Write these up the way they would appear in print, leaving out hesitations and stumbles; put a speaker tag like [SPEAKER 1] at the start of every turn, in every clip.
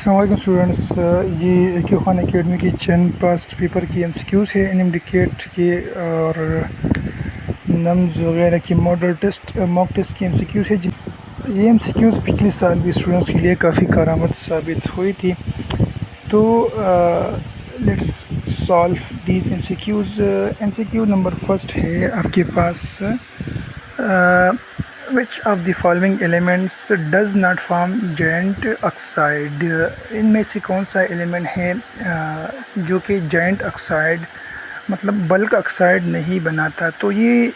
[SPEAKER 1] अस्सलाम वालेकुम स्टूडेंट्स, ये एक्यू खान एकेडमी की चंद पास्ट पेपर की एमसीक्यूज़ है इनडिकेट के और नम्स वगैरह की मॉडल टेस्ट मॉक टेस्ट की एमसीक्यूज़ है। ये एमसीक्यूज़ पिछले साल भी स्टूडेंट्स के लिए काफ़ी कारआमद साबित हुई थी। तो let's solve these MCQs. MCQ number first है आपके पास, Which of the following elements does not form giant oxide? इनमें से कौन सा एलिमेंट है जो कि giant oxide मतलब बल्क ऑक्साइड नहीं बनाता? तो ये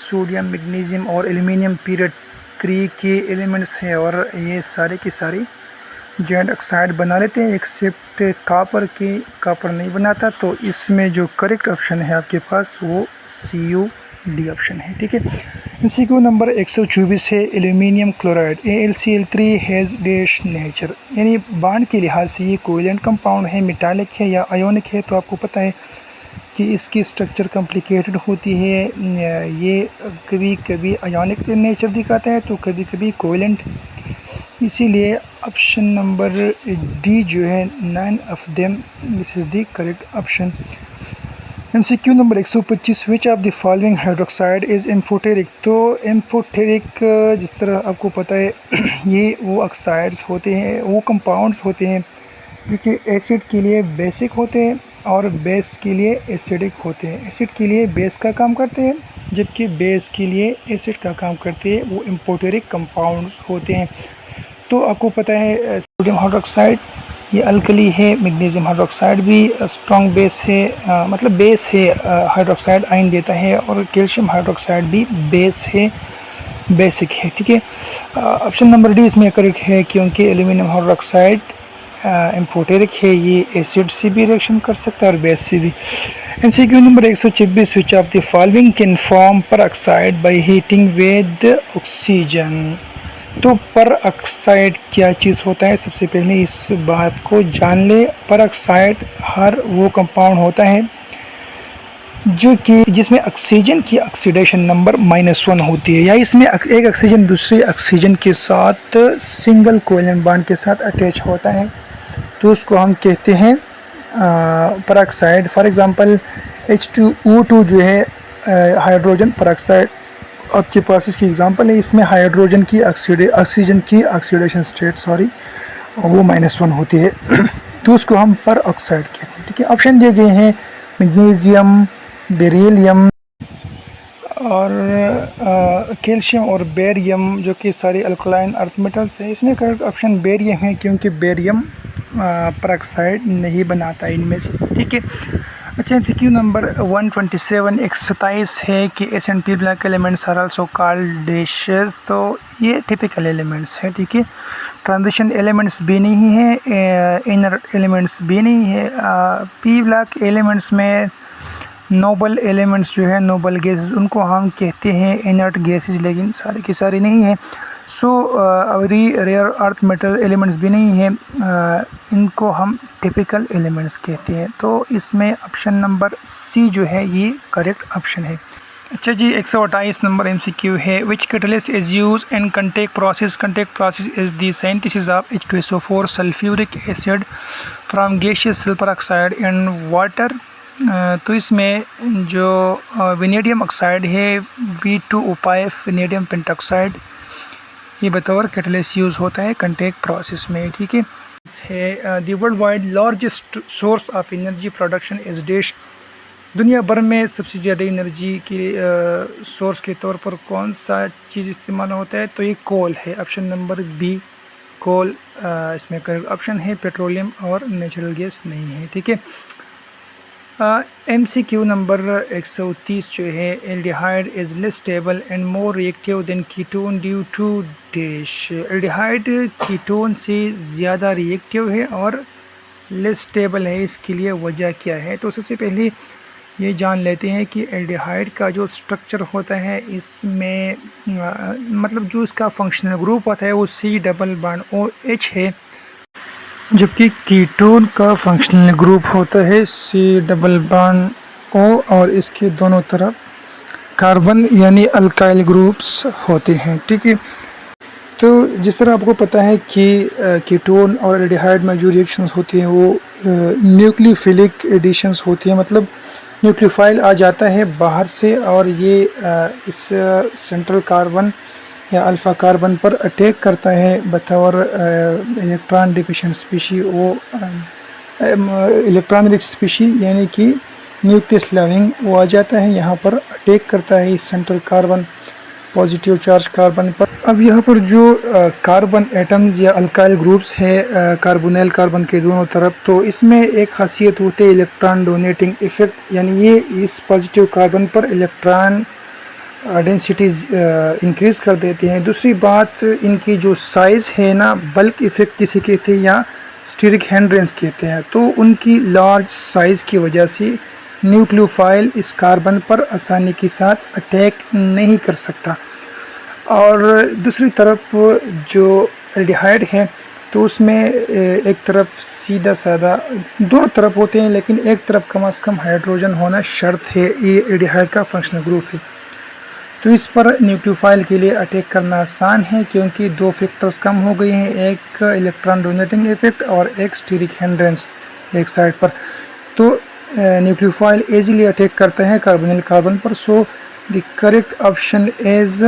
[SPEAKER 1] सोडियम, मैग्नीशियम और एल्युमिनियम पीरियड 3 के एलिमेंट्स हैं और ये सारे के सारे giant ऑक्साइड बना लेते हैं एक्सेप्ट कापर नहीं बनाता। तो इसमें जो करेक्ट ऑप्शन है आपके पास वो CuD ऑप्शन है। ठीक है। एमसीक्यू नंबर 124 है, aluminium chloride AlCl3 has dash nature, यानी बांड के लिहाज से ये कोवेलेंट कंपाउंड है, मेटालिक है या आयोनिक है। तो आपको पता है कि इसकी स्ट्रक्चर कॉम्प्लिकेटेड होती है, ये कभी कभी आयोनिक नेचर दिखाता है तो कभी कभी कोवेलेंट। इसीलिए ऑप्शन नंबर डी जो है none of them, this is the correct option. MCQ number 125, which of the following hydroxide is amphoteric. तो एम्फोटेरिक जिस तरह आपको पता है ये वो ऑक्साइड्स होते हैं, वो कंपाउंड्स होते हैं जो कि एसिड के लिए बेसिक होते हैं और बेस के लिए एसिडिक होते हैं। एसिड के लिए बेस का काम करते हैं जबकि बेस के लिए एसिड का काम करते हैं, वो एम्फोटेरिक कंपाउंड्स होते हैं। तो आपको पता है सोडियम हाइड्रोक्साइड ये अल्कली है, मैग्नीशियम हाइड्रोक्साइड भी स्ट्रॉन्ग बेस है, मतलब बेस है, हाइड्रोक्साइड आयन देता है, और कैल्शियम हाइड्रोक्साइड भी बेस है, बेसिक है। ठीक है। ऑप्शन नंबर डी इसमें करेक्ट है क्योंकि एल्यूमिनियम हाइड्रोक्साइड एम्फोटेरिक है, ये एसिड से भी रिएक्शन कर सकता है और बेस से भी। MCQ number 126, which of the following can form peroxide by heating with oxygen. तो पर ऑक्साइड क्या चीज़ होता है, सबसे पहले इस बात को जान ले। पर ऑक्साइड हर वो कंपाउंड होता है जो कि जिसमें ऑक्सीजन की ऑक्सीडेशन नंबर -1 होती है, या इसमें एक ऑक्सीजन दूसरे ऑक्सीजन के साथ सिंगल कोवेलेंट बॉन्ड के साथ अटैच होता है, तो उसको हम कहते हैं पर ऑक्साइड। फॉर एग्ज़ाम्पल H2O2 जो है हाइड्रोजन पर ऑक्साइड आपके पास इसकी एग्जांपल है। इसमें हाइड्रोजन की ऑक्सीजन की ऑक्सीडेशन स्टेट वो -1 होती है तो उसको हम पर ऑक्साइड कहते हैं। ठीक है। ऑप्शन दिए गए हैं मैग्नीशियम, बेरिलियम और कैल्शियम और बेरियम, जो कि सारे अल्कलाइन अर्थ मेटल्स है। इसमें करेक्ट ऑप्शन बेरियम है क्योंकि बेरियम पर ऑक्साइड नहीं बनाता इनमें से। ठीक है। अच्छा, एमसीक्यू नंबर 127 127 है कि S&P block elements are also called dashes. तो ये टिपिकल एलिमेंट्स है। ठीक है। ट्रांजिशन एलिमेंट्स भी नहीं है, इनर एलिमेंट्स भी नहीं है। पी ब्लैक एलिमेंट्स में नोबल एलिमेंट्स जो है, नोबल गैसेस, उनको हम कहते हैं इनर्ट गैसेस, लेकिन सारे के सारे नहीं है। So very rare earth metal elements भी नहीं है, इनको हम टिपिकल एलिमेंट्स कहते हैं। तो इसमें ऑप्शन नंबर सी जो है ये करेक्ट ऑप्शन है। अच्छा जी, 128 नंबर एमसीक्यू है, which catalyst is use in contact process. Contact process is the synthesis of H2SO4 sulphuric acid from gaseous sulphur oxide and water. तो इसमें जो वेनेडियम ऑक्साइड है V2O5 वेनेडियम पेंटॉक्साइड, ये बतौर catalyst use होता है contact process में। ठीक है। The world wide largest source of energy production is dash. दुनिया भर में सबसे ज़्यादा एनर्जी के सोर्स के तौर पर कौन सा चीज़ इस्तेमाल होता है? तो ये कोल है। ऑप्शन नंबर बी कोल इसमें करेक्ट ऑप्शन है, पेट्रोलियम और नेचुरल गैस नहीं है। ठीक है। एमसीक्यू नंबर 130 जो है, aldehyde is less stable and more reactive than ketone due to dash. Aldehyde ketone से ज़्यादा रिएक्टिव है और लेस स्टेबल है, इसके लिए वजह क्या है? तो सबसे पहले ये जान लेते हैं कि एल्डिहाइड का जो स्ट्रक्चर होता है इसमें मतलब जो इसका फंक्शनल ग्रुप होता है वो C+OH है, जबकि कीटोन का फंक्शनल ग्रुप होता है C+O और इसके दोनों तरफ कार्बन यानी अल्काइल ग्रुप्स होते हैं। ठीक है। तो जिस तरह आपको पता है कि कीटोन और एल्डिहाइड में जो रिएक्शंस होती हैं वो न्यूक्लियोफिलिक एडिशंस होती हैं, मतलब न्यूक्लियोफाइल आ जाता है बाहर से और ये इस सेंट्रल कार्बन या अल्फ़ा कार्बन पर अटैक करता है बतौर इलेक्ट्रॉन डिफिशिएंट स्पीशी। वो इलेक्ट्रॉन रिच स्पीशी यानी कि न्यूक्लियस लविंग वो आ जाता है, यहाँ पर अटैक करता है इस central carbon positive charge carbon पर। अब यहाँ पर जो कार्बन एटम्स या अल्काइल ग्रुप्स है कार्बोनिल कार्बन के दोनों तरफ, तो इसमें एक खासियत होती है इलेक्ट्रॉन डोनेटिंग इफ़ेक्ट, यानी ये इस पॉजिटिव कार्बन पर इलेक्ट्रॉन डेंसिटीज़ इंक्रीज़ कर देते हैं। दूसरी बात, इनकी जो साइज़ है ना, बल्क इफ़ेक्ट किसे कहते हैं या स्टीरिक हैंड्रेंस कहते हैं, तो उनकी लार्ज साइज़ की वजह से न्यूक्लियोफाइल इस कार्बन पर आसानी के साथ अटैक नहीं कर सकता। और दूसरी तरफ जो एल्डिहाइड है तो उसमें एक तरफ सीधा साधा दोनों तरफ होते हैं, लेकिन एक तरफ कम से कम हाइड्रोजन होना शर्त है, ये एल्डिहाइड का फंक्शनल ग्रुप है। तो इस पर न्यूक्लियोफाइल के लिए अटैक करना आसान है क्योंकि दो फैक्टर्स कम हो गए हैं, एक इलेक्ट्रॉन डोनेटिंग इफेक्ट और एक स्टीरिक हैंड्रेंस एक साइड पर। तो न्यूक्लियोफाइल इजीली अटैक करता है कार्बोनिल कार्बन पर। So the correct option is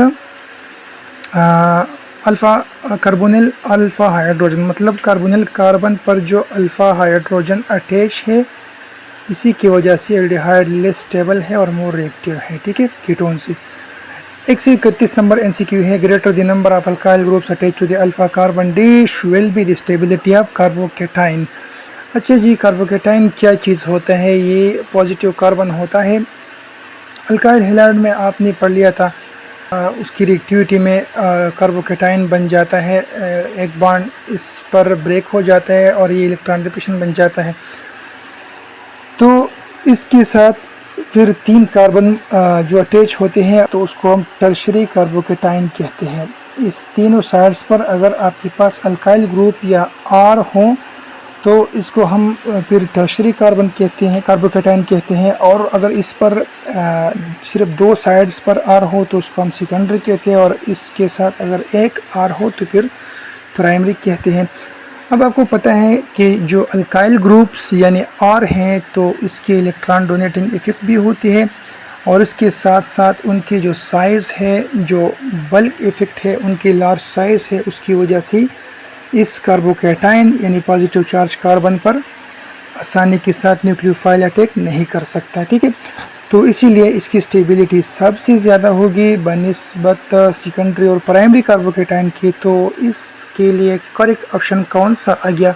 [SPEAKER 1] alpha carbonyl alpha hydrogen, मतलब कार्बोनिल कार्बन पर जो अल्फ़ा हाइड्रोजन अटैच है, इसी की वजह से एल्डिहाइड लेस स्टेबल है और मोर रिएक्टिव है, ठीक है, कीटोन से। 131 नंबर एमसीक्यू है, greater the number of alkyl groups attach to the alpha carbon dash will be the stability of carbocation. अच्छा जी, कार्बोकेटाइन क्या चीज़ होता है? ये पॉजिटिव कार्बन होता है। अल्काइल हैलाइड में आपने पढ़ लिया था, उसकी रिएक्टिविटी में कार्बोकेटाइन बन जाता है, एक बॉन्ड इस पर ब्रेक हो जाता है और ये इलेक्ट्रॉन डिफिशन बन जाता है। तो इसके साथ फिर 3 कार्बन जो अटैच होते हैं तो उसको हम टर्शरी कार्बोकेटाइन कहते हैं। इस तीनों साइड्स पर अगर आपके पास अल्काइल ग्रुप या आर हो तो इसको हम फिर टर्शरी कार्बन कहते हैं, कार्बोकेटाइन कहते हैं। और अगर इस पर सिर्फ 2 साइड्स पर आर हो तो उसको हम सेकेंडरी कहते हैं, और इसके साथ अगर एक आर हो तो फिर प्राइमरी कहते हैं। अब आपको पता है कि जो अल्काइल ग्रुप्स यानी आर हैं तो इसके इलेक्ट्रॉन डोनेटिंग इफेक्ट भी होती है, और इसके साथ साथ उनकी जो साइज़ है, जो बल्क इफेक्ट है, उनकी लार्ज साइज़ है, उसकी वजह से इस कार्बोकेटाइन यानी पॉजिटिव चार्ज कार्बन पर आसानी के साथ न्यूक्लियोफाइल अटैक नहीं कर सकता, ठीक है। तो इसीलिए इसकी स्टेबिलिटी सबसे ज़्यादा होगी बनिस्बत सेकेंडरी और प्राइमरी कार्बोकेटाइन की। तो इसके लिए करेक्ट ऑप्शन कौन सा आ गया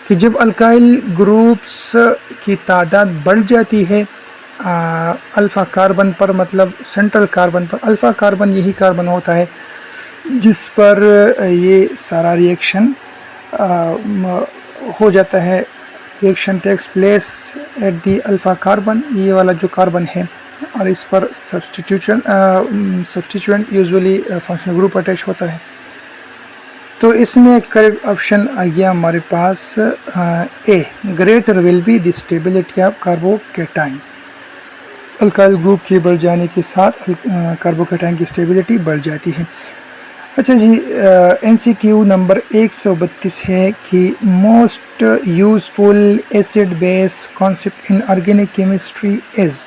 [SPEAKER 1] कि जब अल्काइल ग्रुप्स की तादाद बढ़ जाती है अल्फ़ा कार्बन पर, मतलब सेंट्रल कार्बन पर। अल्फ़ा कार्बन यही कार्बन होता है जिस पर ये सारा रिएक्शन हो जाता है, reaction takes place at the alpha carbon, ये वाला जो कार्बन है, और इस पर substituent usually functional group attach होता है। तो इसमें करेक्ट ऑप्शन आ गया हमारे पास A, greater will be the stability of carbocation. Alkyl group के बढ़ जाने के साथ कार्बोकेटाइन की स्टेबिलिटी बढ़ जाती है। अच्छा जी, एमसीक्यू नंबर 132 है कि most useful acid base concept in organic chemistry is.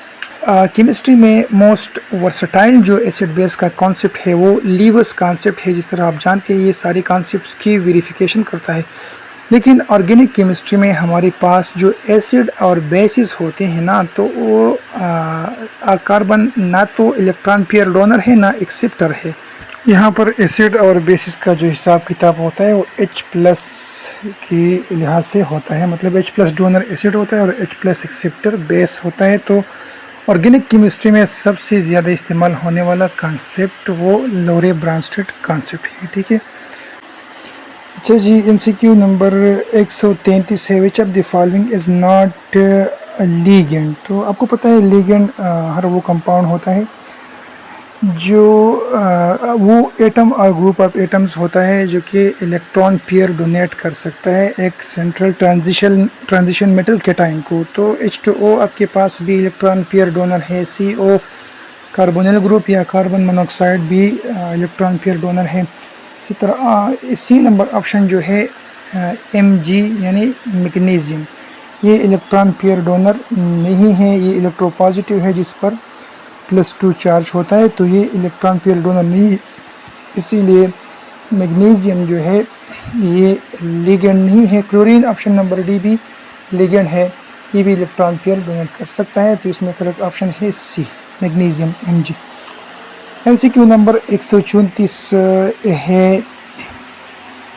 [SPEAKER 1] Chemistry में मोस्ट वर्सटाइल जो एसिड बेस का कॉन्सेप्ट है वो लीवर्स कॉन्सेप्ट है। जिस तरह आप जानते हैं ये सारे कॉन्सेप्ट्स की वेरिफिकेशन करता है, लेकिन ऑर्गेनिक केमिस्ट्री में हमारे पास जो एसिड और बेसिस होते हैं ना, तो वो कार्बन ना तो इलेक्ट्रॉन पेयर डोनर है ना एक्सेप्टर है। यहाँ पर एसिड और बेसिस का जो हिसाब किताब होता है वो H+ के लिहाज से होता है, मतलब H+ डोनर एसिड होता है और H+ एक्सेप्टर बेस होता है। तो ऑर्गेनिक केमिस्ट्री में सबसे ज़्यादा इस्तेमाल होने वाला कॉन्सेप्ट वो लोरे ब्रांस्टेड कॉन्सेप्ट है, ठीक है। अच्छा जी, एमसीक्यू नंबर 133 है, विच of the following is not ligand. तो आपको पता है लीगेंड हर वो कंपाउंड होता है जो वो एटम और ग्रुप ऑफ एटम्स होता है जो कि इलेक्ट्रॉन पेयर डोनेट कर सकता है एक सेंट्रल ट्रांजिशन मेटल कैटाइन को। तो H2O आपके पास भी इलेक्ट्रॉन पेयर डोनर है, CO कार्बोनिल ग्रुप या कार्बन मोनोऑक्साइड भी इलेक्ट्रॉन पेयर डोनर है, इसी तरह सी नंबर ऑप्शन जो है Mg यानी मैग्नीशियम, ये इलेक्ट्रॉन पेयर डोनर नहीं है, ये इलेक्ट्रोपॉजिटिव है जिस पर +2 चार्ज होता है, तो ये इलेक्ट्रॉन पेयर डोनर नहीं, इसीलिए मैग्नीशियम जो है ये लिगेंड नहीं है। क्लोरीन ऑप्शन नंबर डी भी लिगेंड है, ये भी इलेक्ट्रॉन पेयर डोनेट कर सकता है, तो इसमें करेक्ट ऑप्शन है सी, मैग्नीशियम Mg। MCQ नंबर 134 है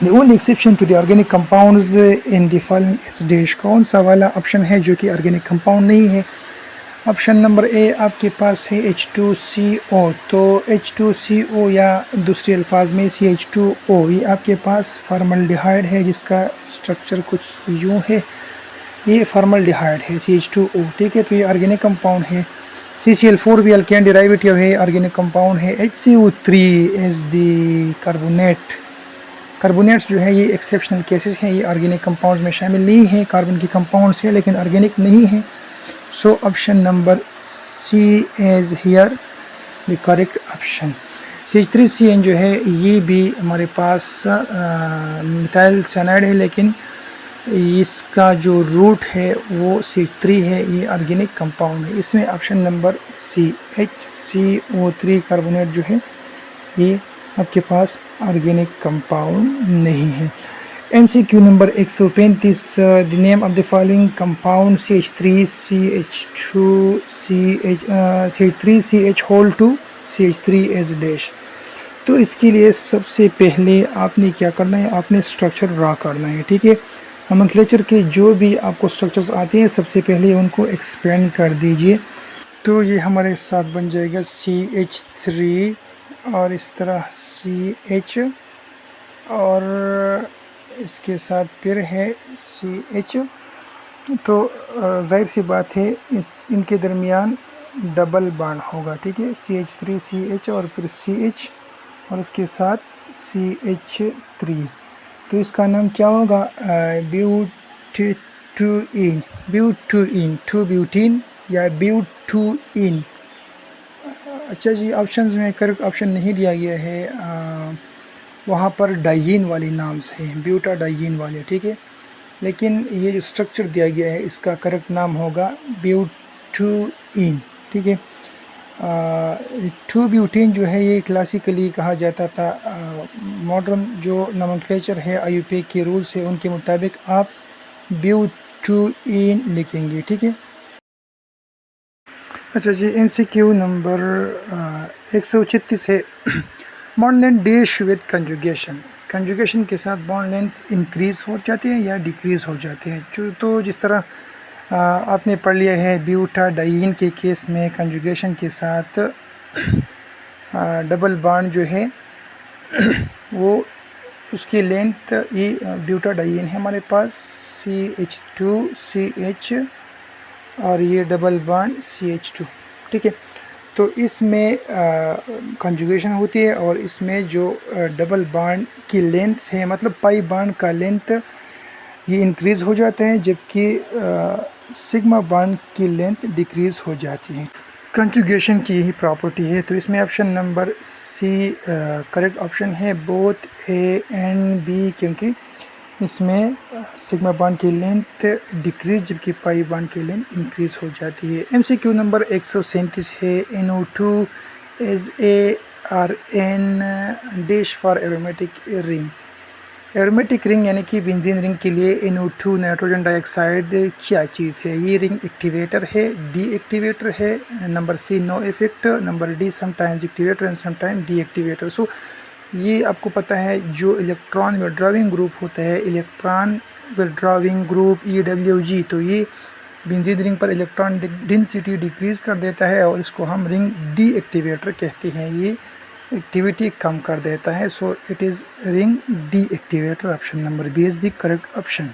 [SPEAKER 1] The only exception to the organic compounds in the following is dash। कौन सा वाला ऑप्शन है जो कि ऑर्गेनिक कंपाउंड नहीं है? ऑप्शन नंबर ए आपके पास है H2CO, तो H2CO या दूसरे अल्फाज में CH2O, ये आपके पास फॉर्मल्डिहाइड है जिसका स्ट्रक्चर कुछ यूँ है, ये फॉर्मल्डिहाइड है CH2O, ठीक है, तो ये ऑर्गेनिक कंपाउंड है। CCl4 भी अल्केन डेरिवेटिव है, ऑर्गेनिक कंपाउंड है। HCO3 इज द कार्बोनेट्स जो है ये एक्सेप्शनल केसेस हैं, ये ऑर्गेनिक कंपाउंड्स में शामिल नहीं है, कार्बन के कंपाउंड्स है लेकिन ऑर्गेनिक नहीं है। So option number C is here the correct option. CH3CN जो है ये भी हमारे पास मिथाइल साइनाइड है, लेकिन इसका जो रूट है वो CH3 है, ये ऑर्गेनिक कंपाउंड है। इसमें ऑप्शन नंबर सी HCO3 कार्बोनेट जो है ये आपके पास ऑर्गेनिक कंपाउंड नहीं है। MCQ number 135 the name of the following compound CH3CH2 CH3 as dash. तो इसके लिए सबसे पहले आपने क्या करना है, आपने स्ट्रक्चर ड्रा करना है, ठीक है। नोमेनक्लेचर के जो भी आपको स्ट्रक्चर्स आते हैं सबसे पहले उनको एक्सपेंड कर दीजिए। तो ये हमारे साथ बन जाएगा CH3 और इस तरह CH और इसके साथ फिर है CH। तो जाहिर सी बात है इनके दरमियान डबल बॉन्ड होगा, ठीक है, CH3CH और फिर CH और इसके साथ CH3, तो इसका नाम क्या होगा, ब्यूटीन या ब्यूटूइन। अच्छा जी, ऑप्शंस में करेक्ट ऑप्शन नहीं दिया गया है, वहाँ पर डाइयीन वाली नाम्स हैं, ब्यूटाडाइयीन वाले, ठीक है, लेकिन ये जो स्ट्रक्चर दिया गया है इसका करेक्ट नाम होगा ब्यूटूइन, ठीक है। 2-ब्यूटीन जो है ये क्लासिकली कहा जाता था, मॉडर्न जो नोमेनक्लेचर है IUPAC के रूल्स है उनके मुताबिक आप ब्यूटूइन लिखेंगे, ठीक है। अच्छा जी, MCQ नंबर 136 है bond length dash with conjugation के साथ बॉन्ड लेंथ इंक्रीज़ हो जाते हैं या डिक्रीज़ हो जाते हैं। तो जिस तरह आपने पढ़ लिया है ब्यूटाडाइयीन के केस में कंजुगेशन के साथ डबल बॉन्ड जो है वो उसकी लेंथ ये ब्यूटाडाइयीन है हमारे पास CH2CH और ये डबल बॉन्ड CH2, ठीक है। तो इसमें कंजुगेशन होती है और इसमें जो डबल बॉन्ड की लेंथ है, मतलब पाई बॉन्ड का लेंथ ये इंक्रीज़ हो जाता है, जबकि सिग्मा बॉन्ड की लेंथ डिक्रीज़ हो जाती है। कंजुगेशन की यही प्रॉपर्टी है, तो इसमें option number C correct option है, बोथ ए एंड बी, क्योंकि इसमें सिग्मा बॉन्ड की लेंथ डिक्रीज जबकि पाई बॉन्ड की लेंथ इंक्रीज़ हो जाती है। MCQ नंबर 137 है NO2 is ARN dash for aromatic ring. Aromatic ring यानी कि बेंजीन रिंग के लिए NO2 नाइट्रोजन डाइऑक्साइड क्या चीज़ है? ये रिंग एक्टिवेटर है, डीएक्टिवेटर है, number C no effect, number D sometimes activator and sometime deactivator. So ये आपको पता है जो इलेक्ट्रॉन विड्रॉविंग ग्रुप होता है, इलेक्ट्रॉन विड्रॉविंग ग्रुप EWG, तो ये बेंजीन रिंग पर इलेक्ट्रॉन डेंसिटी डिक्रीज़ कर देता है और इसको हम रिंग डीएक्टिवेटर कहते हैं, ये एक्टिविटी कम कर देता है। So it is ring deactivator. Option number B is the correct option.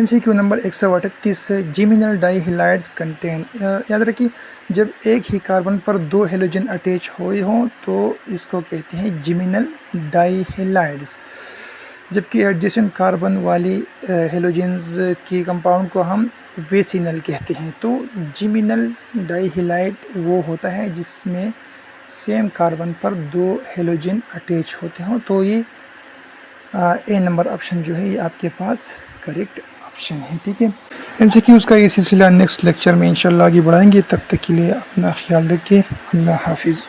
[SPEAKER 1] MCQ number 138 geminal dihalides contain, याद रखिए जब एक ही कार्बन पर दो हेलोजन अटैच हुए हों तो इसको कहते हैं जिमिनल डाइहेलाइड्स, जबकि एडजेसेंट कार्बन वाली हेलोजेंस की कंपाउंड को हम वेसिनल कहते हैं। तो जिमिनल डाइहेलाइड वो होता है जिसमें सेम कार्बन पर 2 हेलोजन अटैच होते हों, तो ये ए नंबर ऑप्शन जो है ये आपके पास करेक्ट ऑप्शन है। ठीक है, एमसीक्यूज़ का ये सिलसिला नेक्स्ट लेक्चर में इंशाल्लाह आगे बढ़ाएंगे। तब तक के लिए अपना ख्याल रखिए। अल्लाह हाफिज़।